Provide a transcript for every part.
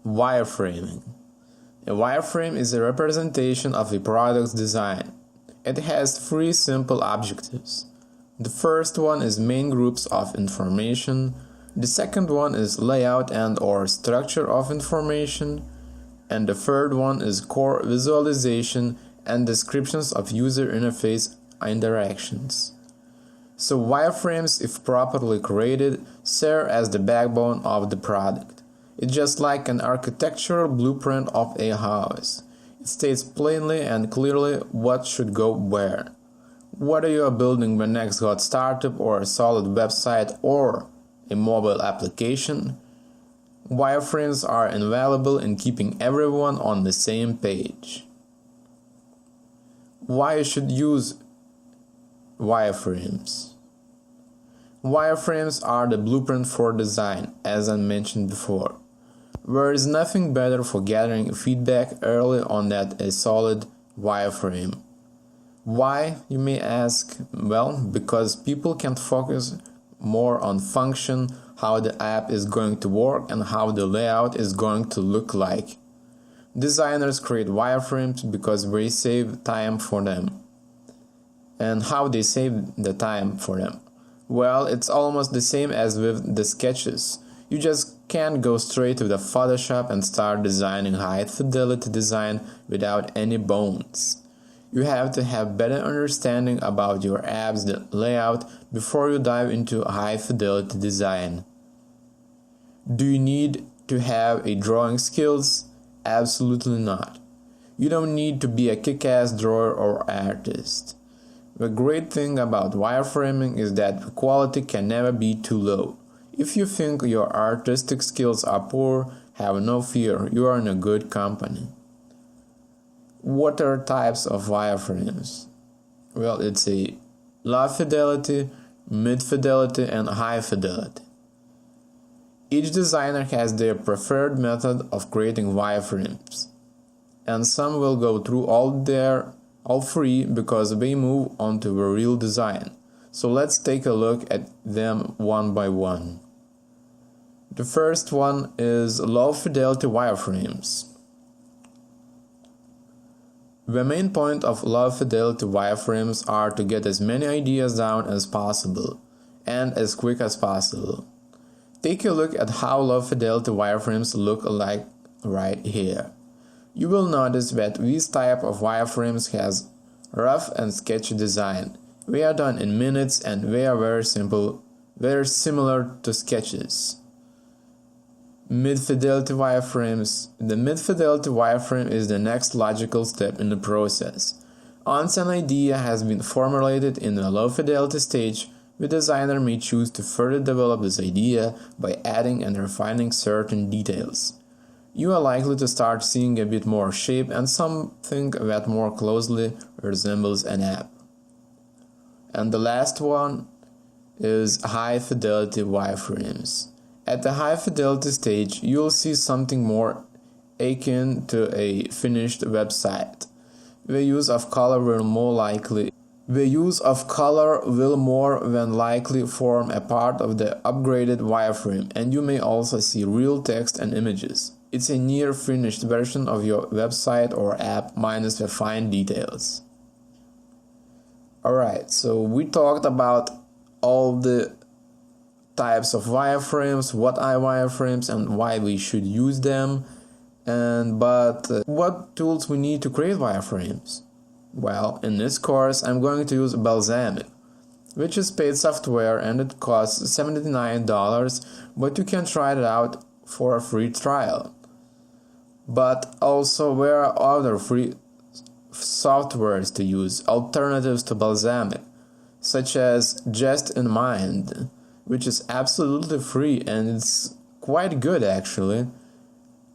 Wireframing. A wireframe is a representation of a product's design. It has three simple objectives. The first one is main groups of information. The second one is layout and/or structure of information. And the third one is core visualization and descriptions of user interface interactions. So wireframes, if properly created, serve as the backbone of the product. It's just like an architectural blueprint of a house. It states plainly and clearly what should go where. Whether you are building the next hot startup or a solid website or a mobile application, wireframes are invaluable in keeping everyone on the same page. Why you should use wireframes? Wireframes are the blueprint for design, as I mentioned before. There is nothing better for gathering feedback early on than a solid wireframe. Why, you may ask? Well, because people can focus more on function, how the app is going to work, and how the layout is going to look like. Designers create wireframes because they save time for them. And how they save the time for them? Well, it's almost the same as with the sketches. You just can't go straight to the Photoshop and start designing high-fidelity design without any bones. You have to have better understanding about your app's layout before you dive into high-fidelity design. Do you need to have a drawing skills? Absolutely not. You don't need to be a kick-ass drawer or artist. The great thing about wireframing is that the quality can never be too low. If you think your artistic skills are poor, have no fear, you are in a good company. What are types of wireframes? Well, it's a low fidelity, mid fidelity, and high fidelity. Each designer has their preferred method of creating wireframes, and some will go through all three because they move on to the real design. So let's take a look at them one by one. The first one is low fidelity wireframes. The main point of low fidelity wireframes are to get as many ideas down as possible and as quick as possible. Take a look at how low fidelity wireframes look like right here. You will notice that this type of wireframes has rough and sketchy design. They are done in minutes and they are very simple, very similar to sketches. Mid-fidelity wireframes. The mid-fidelity wireframe is the next logical step in the process. Once an idea has been formulated in the low-fidelity stage, the designer may choose to further develop this idea by adding and refining certain details. You are likely to start seeing a bit more shape and something that more closely resembles an app. And the last one is high-fidelity wireframes. At the high-fidelity stage, you'll see something more akin to a finished website. The use of color will more than likely form a part of the upgraded wireframe, and you may also see real text and images. It's a near-finished version of your website or app minus the fine details. Alright, so we talked about all the types of wireframes, what are wireframes and why we should use them, but what tools we need to create wireframes? Well, in this course I'm going to use Balsamiq, which is paid software and it costs $79, but you can try it out for a free trial. But also there are other free softwares to use, alternatives to Balsamiq, such as Just in Mind, which is absolutely free and it's quite good actually.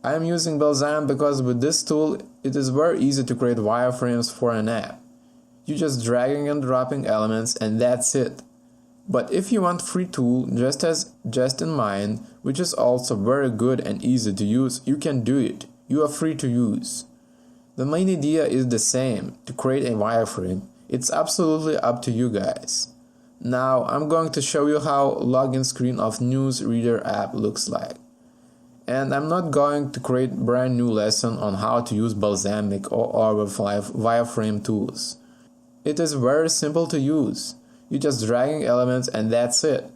I am using Balsamiq because with this tool it is very easy to create wireframes for an app. You just dragging and dropping elements and that's it. But if you want free tool just as Just in Mind, which is also very good and easy to use, you can do it. You are free to use. The main idea is the same, to create a wireframe. It's absolutely up to you guys. Now I'm going to show you how login screen of Newsreader app looks like. And I'm not going to create a brand new lesson on how to use Balsamiq or other wireframe tools. It is very simple to use. You're just dragging elements and that's it.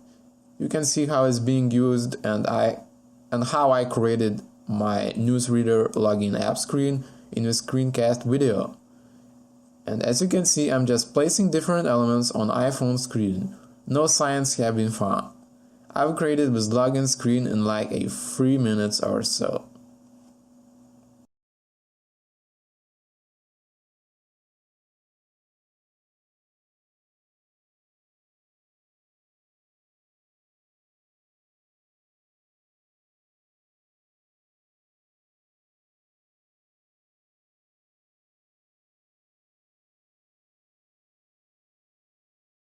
You can see how it's being used and how I created my newsreader login app screen in a screencast video. And as you can see, I'm just placing different elements on iPhone screen. No signs have been found. I've created this login screen in like 3 minutes or so.